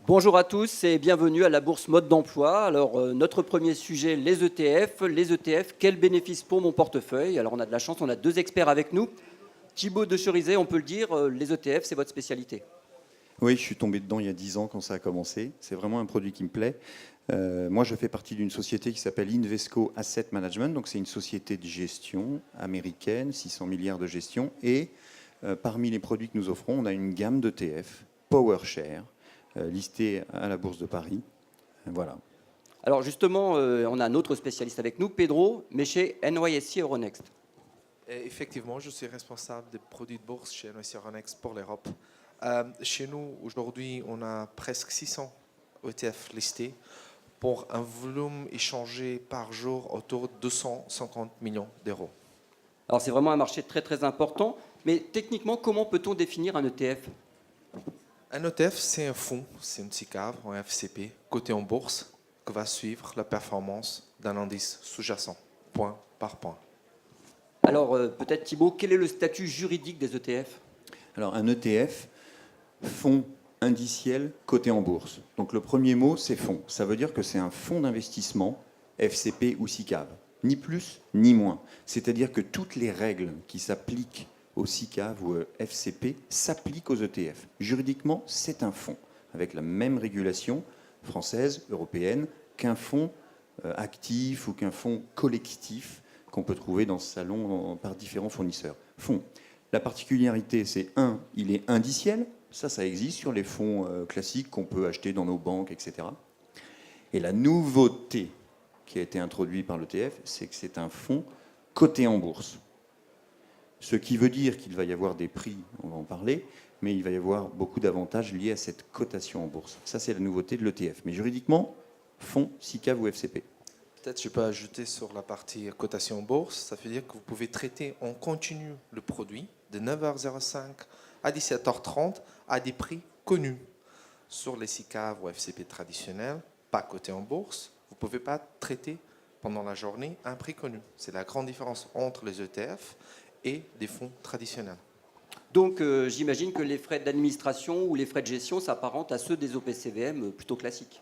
Bonjour à tous et bienvenue à la bourse mode d'emploi. Alors notre premier sujet, les ETF. Les ETF, quels bénéfices pour mon portefeuille? Alors on a de la chance, on a deux experts avec nous. Thibaut de Cerizay, on peut le dire, les ETF, c'est votre spécialité. Oui, je suis tombé dedans il y a 10 ans quand ça a commencé. C'est vraiment un produit qui me plaît. Moi, je fais partie d'une société qui s'appelle Invesco Asset Management. Donc, c'est une société de gestion américaine, 600 milliards de gestion. Et parmi les produits que nous offrons, on a une gamme d'ETF, PowerShare, listés à la Bourse de Paris. Voilà. Alors justement, on a un autre spécialiste avec nous, Pedro, mais chez NYSE Euronext. Et effectivement, je suis responsable des produits de bourse chez NYSE Euronext pour l'Europe. Chez nous, aujourd'hui, on a presque 600 ETF listés pour un volume échangé par jour autour de 250 millions d'euros. Alors c'est vraiment un marché très très important, mais techniquement, comment peut-on définir un ETF? Un ETF, c'est un fonds, c'est une SICAV, un FCP, coté en bourse, qui va suivre la performance d'un indice sous-jacent, point par point. Alors peut-être Thibaut, quel est le statut juridique des ETF? Alors, un ETF, fonds indiciel coté en bourse. Donc, le premier mot, c'est fonds. Ça veut dire que c'est un fonds d'investissement, FCP ou SICAV. Ni plus, ni moins. C'est-à-dire que toutes les règles qui s'appliquent au SICAV ou au FCP s'appliquent aux ETF. Juridiquement, c'est un fonds, avec la même régulation française, européenne, qu'un fonds actif ou qu'un fonds collectif qu'on peut trouver dans ce salon par différents fournisseurs. Fonds. La particularité, c'est il est indiciel. Ça existe sur les fonds classiques qu'on peut acheter dans nos banques, etc. Et la nouveauté qui a été introduite par l'ETF, c'est que c'est un fonds coté en bourse. Ce qui veut dire qu'il va y avoir des prix, on va en parler, mais il va y avoir beaucoup d'avantages liés à cette cotation en bourse. Ça, c'est la nouveauté de l'ETF. Mais juridiquement, fonds, SICAV ou FCP. Peut-être je peux ajouter sur la partie cotation en bourse, ça veut dire que vous pouvez traiter en continu le produit de 9h05 à 17h30 à des prix connus. Sur les SICAV ou FCP traditionnels, pas cotés en bourse, vous ne pouvez pas traiter pendant la journée un prix connu. C'est la grande différence entre les ETF et des fonds traditionnels. Donc j'imagine que les frais d'administration ou les frais de gestion s'apparentent à ceux des OPCVM plutôt classiques.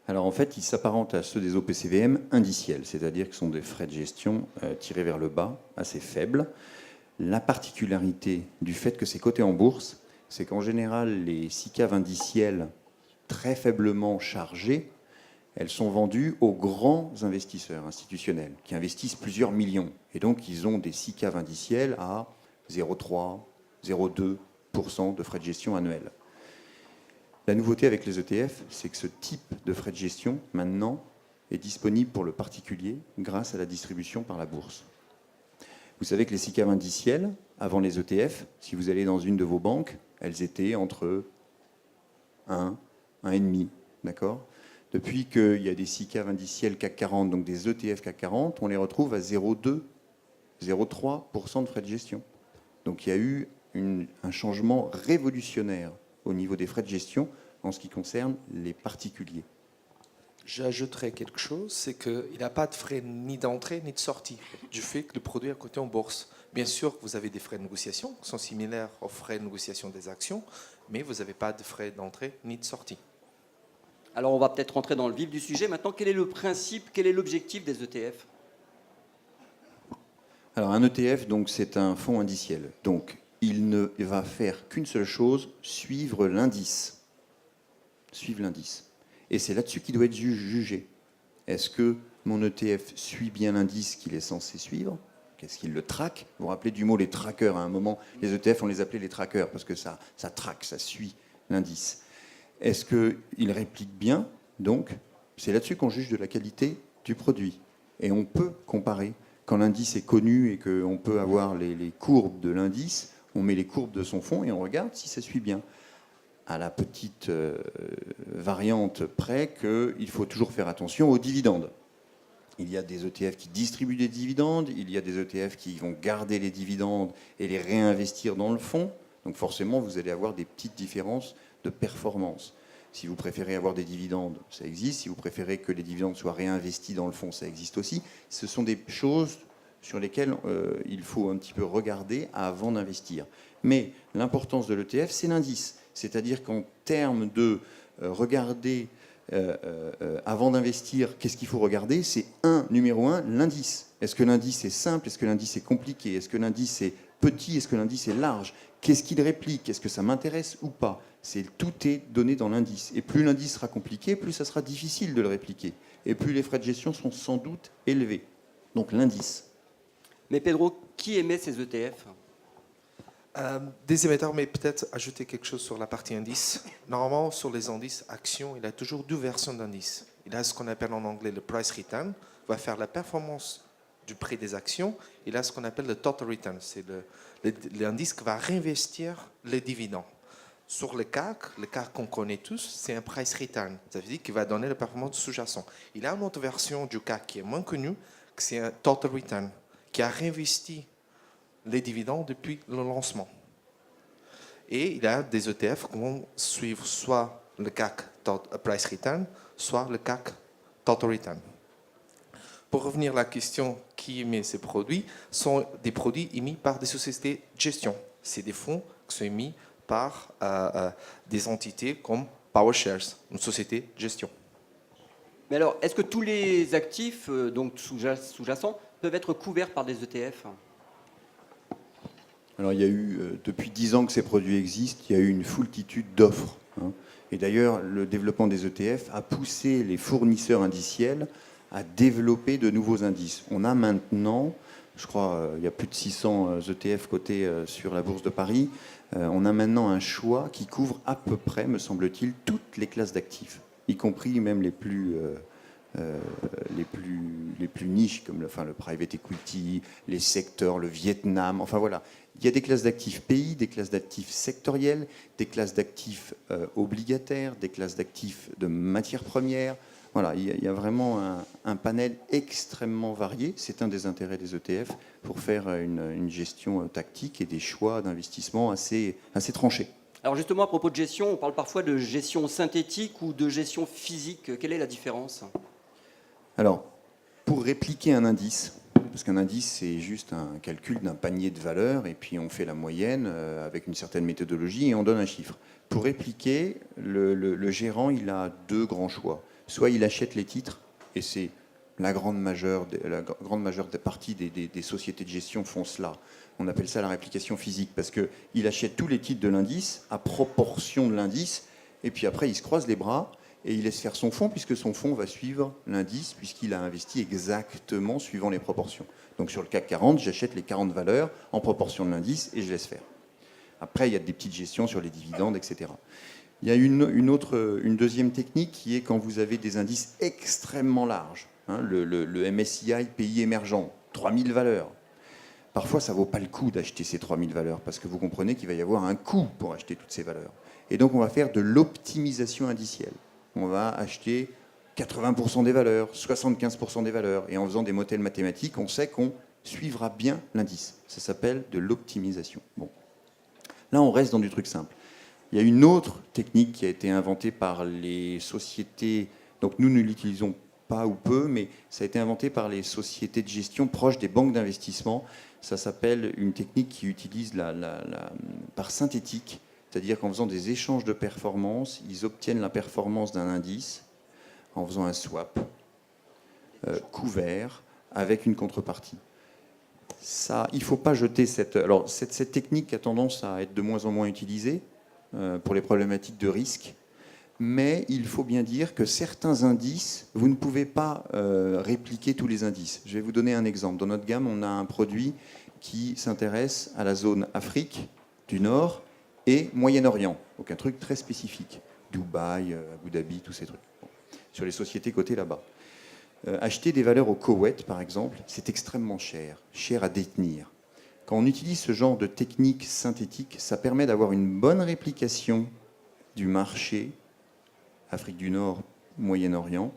Alors en fait, ils s'apparentent à ceux des OPCVM indiciels, c'est-à-dire que ce sont des frais de gestion tirés vers le bas, assez faibles. La particularité du fait que c'est coté en bourse, c'est qu'en général, les SICAV indiciels très faiblement chargés, elles sont vendues aux grands investisseurs institutionnels qui investissent plusieurs millions. Et donc, ils ont des SICAV indiciels à 0,3, 0,2% de frais de gestion annuels. La nouveauté avec les ETF, c'est que ce type de frais de gestion, maintenant, est disponible pour le particulier grâce à la distribution par la bourse. Vous savez que les SICAV indiciels, avant les ETF, si vous allez dans une de vos banques, elles étaient entre 1, 1,5, d'accord ? Depuis qu'il y a des SICAV indiciels CAC 40, donc des ETF CAC 40, on les retrouve à 0,2, 0,3% de frais de gestion. Donc il y a eu un changement révolutionnaire au niveau des frais de gestion en ce qui concerne les particuliers. J'ajouterais quelque chose, c'est qu'il n'y a pas de frais ni d'entrée ni de sortie du fait que le produit est coté en bourse. Bien sûr, vous avez des frais de négociation qui sont similaires aux frais de négociation des actions, mais vous n'avez pas de frais d'entrée ni de sortie. Alors on va peut-être rentrer dans le vif du sujet. Maintenant, quel est le principe, quel est l'objectif des ETF? Alors un ETF, donc, c'est un fonds indiciel. Donc il ne va faire qu'une seule chose, suivre l'indice. Suivre l'indice. Et c'est là-dessus qu'il doit être jugé. Est-ce que mon ETF suit bien l'indice qu'il est censé suivre? Qu'est-ce qu'il le traque? Vous vous rappelez du mot les trackers? À un moment, les ETF, on les appelait les trackers parce que ça traque, ça suit l'indice. Est-ce qu'il réplique bien? Donc, c'est là-dessus qu'on juge de la qualité du produit. Et on peut comparer. Quand l'indice est connu et qu'on peut avoir les courbes de l'indice, on met les courbes de son fonds et on regarde si ça suit bien. À la petite variante près qu'il faut toujours faire attention aux dividendes. Il y a des ETF qui distribuent des dividendes, il y a des ETF qui vont garder les dividendes et les réinvestir dans le fonds. Donc forcément, vous allez avoir des petites différences de performance. Si vous préférez avoir des dividendes, ça existe. Si vous préférez que les dividendes soient réinvestis dans le fonds, ça existe aussi. Ce sont des choses sur lesquelles il faut un petit peu regarder avant d'investir. Mais l'importance de l'ETF, c'est l'indice. C'est-à-dire qu'en termes de regarder, avant d'investir, qu'est-ce qu'il faut regarder? C'est numéro un, l'indice. Est-ce que l'indice est simple? Est-ce que l'indice est compliqué? Est-ce que l'indice est petit? Est-ce que l'indice est large? Qu'est-ce qu'il réplique? Est-ce que ça m'intéresse ou pas? Tout est donné dans l'indice. Et plus l'indice sera compliqué, plus ça sera difficile de le répliquer. Et plus les frais de gestion sont sans doute élevés. Donc l'indice. Mais Pedro, qui émet ces ETF? Des émetteurs, mais peut-être ajouter quelque chose sur la partie indice. Normalement, sur les indices actions, il y a toujours deux versions d'indices. Il y a ce qu'on appelle en anglais le price return, qui va faire la performance du prix des actions. Il y a ce qu'on appelle le total return, c'est l'indice qui va réinvestir les dividendes. Sur le CAC qu'on connaît tous, c'est un price return. Ça veut dire qu'il va donner la performance sous-jacent. Il y a une autre version du CAC qui est moins connue, que c'est un total return, qui a réinvesti les dividendes depuis le lancement. Et il y a des ETF qui vont suivre soit le CAC Price Return, soit le CAC Total Return. Pour revenir à la question qui émet ces produits, sont des produits émis par des sociétés de gestion. C'est des fonds qui sont émis par des entités comme PowerShares, une société de gestion. Mais alors, est-ce que tous les actifs donc sous-jacents peuvent être couverts par des ETF? Alors il y a eu, depuis 10 ans que ces produits existent, il y a eu une foultitude d'offres. Et d'ailleurs, le développement des ETF a poussé les fournisseurs indiciels à développer de nouveaux indices. On a maintenant, je crois, il y a plus de 600 ETF cotés sur la Bourse de Paris. On a maintenant un choix qui couvre à peu près, me semble-t-il, toutes les classes d'actifs, y compris même les plus niches, comme le private equity, les secteurs, le Vietnam, enfin voilà. Il y a des classes d'actifs pays, des classes d'actifs sectorielles, des classes d'actifs obligataires, des classes d'actifs de matières premières. Voilà, il y a vraiment un panel extrêmement varié. C'est un des intérêts des ETF pour faire une gestion tactique et des choix d'investissement assez tranchés. Alors justement, à propos de gestion, on parle parfois de gestion synthétique ou de gestion physique. Quelle est la différence? Alors, pour répliquer un indice, parce qu'un indice, c'est juste un calcul d'un panier de valeurs, et puis on fait la moyenne avec une certaine méthodologie et on donne un chiffre. Pour répliquer, le gérant, il a deux grands choix. Soit il achète les titres, et c'est la grande majeure des parties des sociétés de gestion font cela. On appelle ça la réplication physique, parce qu'il achète tous les titres de l'indice à proportion de l'indice, et puis après il se croise les bras, et il laisse faire son fonds, puisque son fonds va suivre l'indice, puisqu'il a investi exactement suivant les proportions. Donc sur le CAC 40, j'achète les 40 valeurs en proportion de l'indice, et je laisse faire. Après, il y a des petites gestions sur les dividendes, etc. Il y a une deuxième technique qui est quand vous avez des indices extrêmement larges. Le MSCI pays émergents, 3000 valeurs. Parfois, ça ne vaut pas le coup d'acheter ces 3000 valeurs, parce que vous comprenez qu'il va y avoir un coût pour acheter toutes ces valeurs. Et donc, on va faire de l'optimisation indicielle. On va acheter 80% des valeurs, 75% des valeurs. Et en faisant des modèles mathématiques, on sait qu'on suivra bien l'indice. Ça s'appelle de l'optimisation. Bon. Là, on reste dans du truc simple. Il y a une autre technique qui a été inventée par les sociétés, donc nous ne l'utilisons pas ou peu, mais ça a été inventé par les sociétés de gestion proches des banques d'investissement. Ça s'appelle une technique qui utilise par synthétique, c'est-à-dire qu'en faisant des échanges de performances, ils obtiennent la performance d'un indice en faisant un swap couvert avec une contrepartie. Ça, il ne faut pas jeter cette technique a tendance à être de moins en moins utilisée pour les problématiques de risque, mais il faut bien dire que certains indices, vous ne pouvez pas répliquer tous les indices. Je vais vous donner un exemple. Dans notre gamme, on a un produit qui s'intéresse à la zone Afrique du Nord et Moyen-Orient, donc un truc très spécifique. Dubaï, Abu Dhabi, tous ces trucs. Bon. Sur les sociétés cotées là-bas. Acheter des valeurs au Koweït, par exemple, c'est extrêmement cher à détenir. Quand on utilise ce genre de technique synthétique, ça permet d'avoir une bonne réplication du marché Afrique du Nord, Moyen-Orient,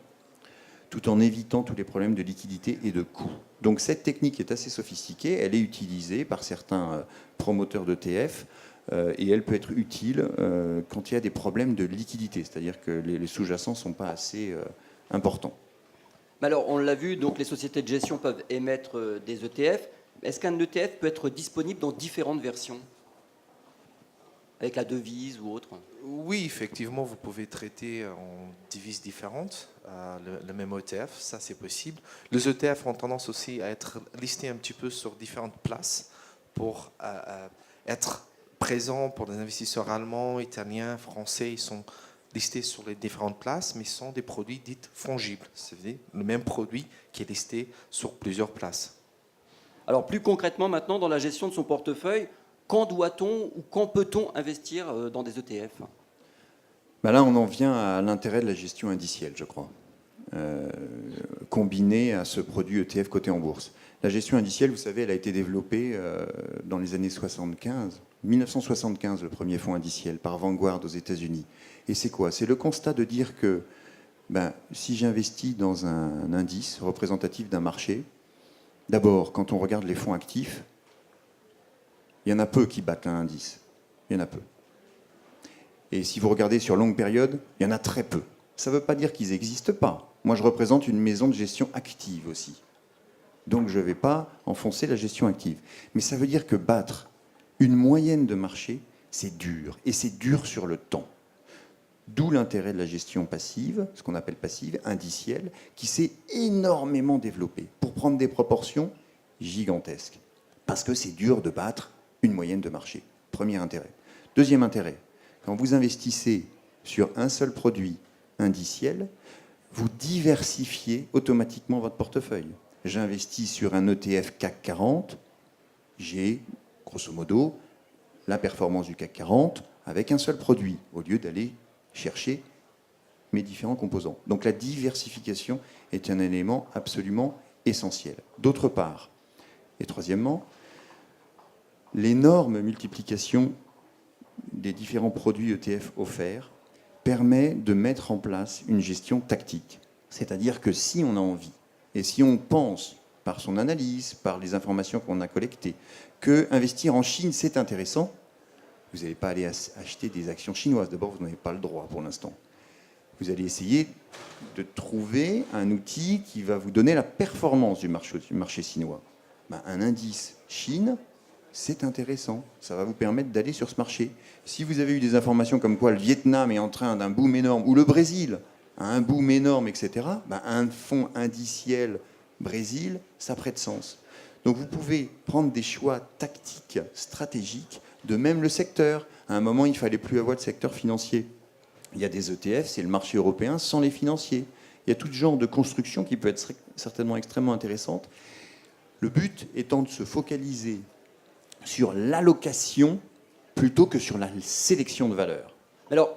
tout en évitant tous les problèmes de liquidité et de coût. Donc cette technique est assez sophistiquée, elle est utilisée par certains promoteurs d'ETF et elle peut être utile quand il y a des problèmes de liquidité, c'est-à-dire que les sous-jacents ne sont pas assez importants. Alors, on l'a vu, donc les sociétés de gestion peuvent émettre des ETF. Est-ce qu'un ETF peut être disponible dans différentes versions? avec la devise ou autre? Oui, effectivement, vous pouvez traiter en devises différentes le même ETF, ça c'est possible. Les ETF ont tendance aussi à être listés un petit peu sur différentes places pour être présents pour des investisseurs allemands, italiens, français. Ils sont listés sur les différentes places, mais sont des produits dits fongibles. C'est-à-dire le même produit qui est listé sur plusieurs places. Alors plus concrètement maintenant, dans la gestion de son portefeuille, quand doit-on ou quand peut-on investir dans des ETF? Ben là, on en vient à l'intérêt de la gestion indicielle, je crois, combinée à ce produit ETF coté en bourse. La gestion indicielle, vous savez, elle a été développée dans les années 75, 1975, le premier fonds indiciel, par Vanguard aux États-Unis. Et c'est quoi? C'est le constat de dire que si j'investis dans un indice représentatif d'un marché, d'abord, quand on regarde les fonds actifs, il y en a peu qui battent un indice. Il y en a peu. Et si vous regardez sur longue période, il y en a très peu. Ça ne veut pas dire qu'ils n'existent pas. Moi, je représente une maison de gestion active aussi. Donc, je ne vais pas enfoncer la gestion active. Mais ça veut dire que battre une moyenne de marché, c'est dur. Et c'est dur sur le temps. D'où l'intérêt de la gestion passive, ce qu'on appelle passive, indicielle, qui s'est énormément développée pour prendre des proportions gigantesques. Parce que c'est dur de battre une moyenne de marché. Premier intérêt. Deuxième intérêt, quand vous investissez sur un seul produit indiciel, vous diversifiez automatiquement votre portefeuille. J'investis sur un ETF CAC 40, j'ai, grosso modo, la performance du CAC 40 avec un seul produit, au lieu d'aller chercher mes différents composants. Donc la diversification est un élément absolument essentiel. D'autre part, et troisièmement, l'énorme multiplication des différents produits ETF offerts permet de mettre en place une gestion tactique. C'est-à-dire que si on a envie, et si on pense, par son analyse, par les informations qu'on a collectées, que investir en Chine, c'est intéressant, vous n'allez pas aller acheter des actions chinoises. D'abord, vous n'avez pas le droit pour l'instant. Vous allez essayer de trouver un outil qui va vous donner la performance du marché chinois. Un indice Chine, c'est intéressant. Ça va vous permettre d'aller sur ce marché. Si vous avez eu des informations comme quoi le Vietnam est en train d'un boom énorme, ou le Brésil a un boom énorme, etc., un fonds indiciel Brésil, ça prête sens. Donc vous pouvez prendre des choix tactiques, stratégiques, de même le secteur. À un moment, il ne fallait plus avoir de secteur financier. Il y a des ETF, c'est le marché européen sans les financiers. Il y a tout genre de construction qui peut être certainement extrêmement intéressante. Le but étant de se focaliser sur l'allocation plutôt que sur la sélection de valeurs. Alors,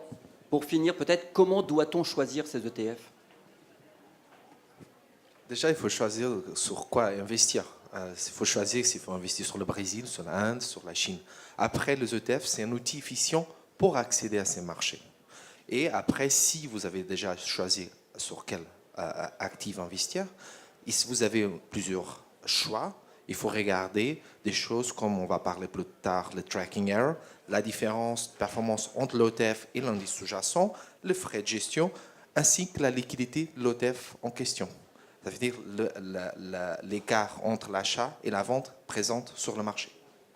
pour finir, peut-être, comment doit-on choisir ces ETF? Déjà, il faut choisir sur quoi investir. Il faut choisir s'il faut investir sur le Brésil, sur l'Inde, sur la Chine. Après, les ETF, c'est un outil efficient pour accéder à ces marchés. Et après, si vous avez déjà choisi sur quel actif investir, et si vous avez plusieurs choix, il faut regarder des choses comme on va parler plus tard, le tracking error, la différence de performance entre l'ETF et l'indice sous-jacent, les frais de gestion, ainsi que la liquidité de l'ETF en question. Ça veut dire l'écart entre l'achat et la vente présente sur le marché.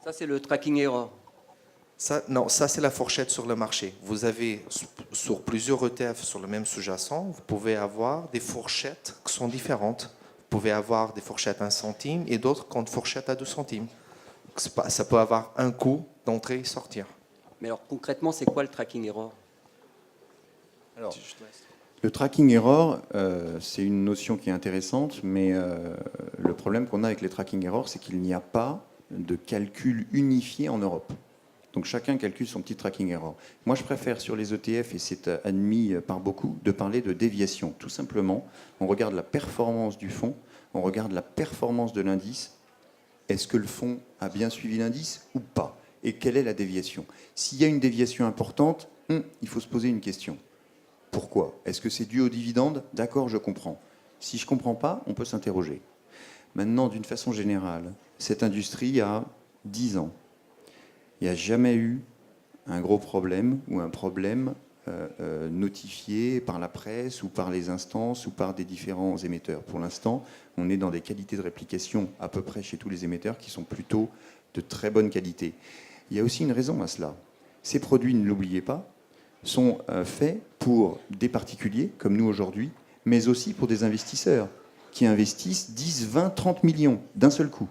Ça, c'est le tracking error. Non, ça c'est la fourchette sur le marché. Vous avez sur plusieurs ETF sur le même sous-jacent, vous pouvez avoir des fourchettes qui sont différentes. Vous pouvez avoir des fourchettes à 1 centime et d'autres qui ont des fourchettes à 2 centimes. Ça peut avoir un coût d'entrée et sortir. Mais alors concrètement, c'est quoi le tracking error? Alors, le tracking error, c'est une notion qui est intéressante, mais le problème qu'on a avec les tracking errors, c'est qu'il n'y a pas de calcul unifié en Europe. Donc chacun calcule son petit tracking error. Moi, je préfère sur les ETF, et c'est admis par beaucoup, de parler de déviation. Tout simplement, on regarde la performance du fonds, on regarde la performance de l'indice. Est-ce que le fonds a bien suivi l'indice ou pas? Et quelle est la déviation? S'il y a une déviation importante, il faut se poser une question. Pourquoi? Est-ce que c'est dû aux dividendes? D'accord, je comprends. Si je ne comprends pas, on peut s'interroger. Maintenant, d'une façon générale, cette industrie a 10 ans. Il n'y a jamais eu un gros problème ou un problème notifié par la presse ou par les instances ou par des différents émetteurs. Pour l'instant, on est dans des qualités de réplication à peu près chez tous les émetteurs qui sont plutôt de très bonne qualité. Il y a aussi une raison à cela. Ces produits, ne l'oubliez pas, sont faits pour des particuliers, comme nous aujourd'hui, mais aussi pour des investisseurs qui investissent 10, 20, 30 millions d'un seul coup.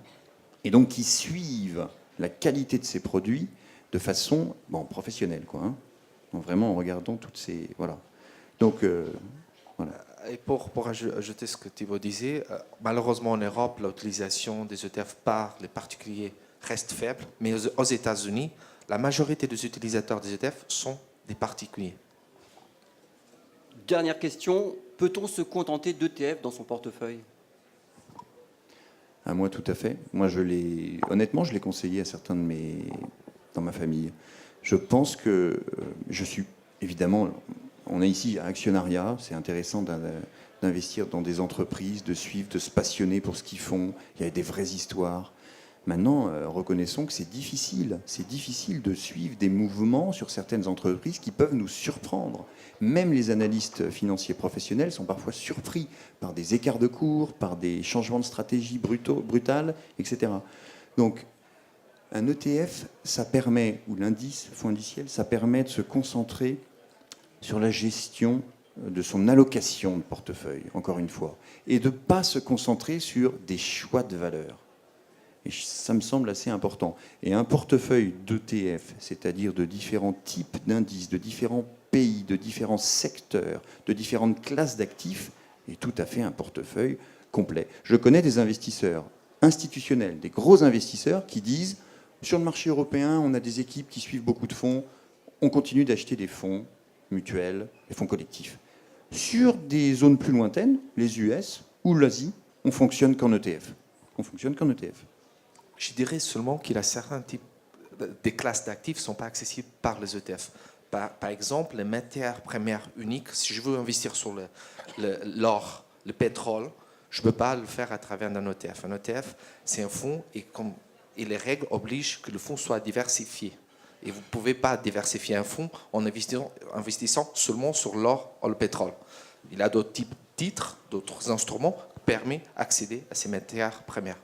Et donc qui suivent la qualité de ces produits de façon professionnelle, quoi, hein. Donc vraiment en regardant toutes ces... Voilà. Donc, voilà. Et pour ajouter ce que Thibaut disait, malheureusement en Europe, l'utilisation des ETF par les particuliers reste faible, mais aux États-Unis, la majorité des utilisateurs des ETF sont des particuliers. Dernière question, peut-on se contenter d'ETF dans son portefeuille? Ah, moi, tout à fait. Moi, honnêtement, je l'ai conseillé à certains dans ma famille. Je pense que je suis, évidemment, on est ici à actionnariat, c'est intéressant d'investir dans des entreprises, de suivre, de se passionner pour ce qu'ils font. Il y a des vraies histoires. Maintenant, reconnaissons que c'est difficile de suivre des mouvements sur certaines entreprises qui peuvent nous surprendre. Même les analystes financiers professionnels sont parfois surpris par des écarts de cours, par des changements de stratégie brutales, etc. Donc, un ETF, ça permet, ou l'indice, fonds indiciel, ça permet de se concentrer sur la gestion de son allocation de portefeuille, encore une fois, et de ne pas se concentrer sur des choix de valeur. Et ça me semble assez important. Et un portefeuille d'ETF, c'est-à-dire de différents types d'indices, de différents pays, de différents secteurs, de différentes classes d'actifs, est tout à fait un portefeuille complet. Je connais des investisseurs institutionnels, des gros investisseurs qui disent sur le marché européen, on a des équipes qui suivent beaucoup de fonds, on continue d'acheter des fonds mutuels, des fonds collectifs. Sur des zones plus lointaines, les US ou l'Asie, on fonctionne qu'en ETF. On fonctionne qu'en ETF. Je dirais seulement qu'il y a certains types des classes d'actifs ne sont pas accessibles par les ETF. Par exemple, les matières premières uniques, si je veux investir sur l'or, le pétrole, je ne peux pas le faire à travers un ETF. Un ETF, c'est un fonds et les règles obligent que le fonds soit diversifié. Et vous ne pouvez pas diversifier un fonds en investissant seulement sur l'or ou le pétrole. Il y a d'autres types de titres, d'autres instruments qui permettent d'accéder à ces matières premières.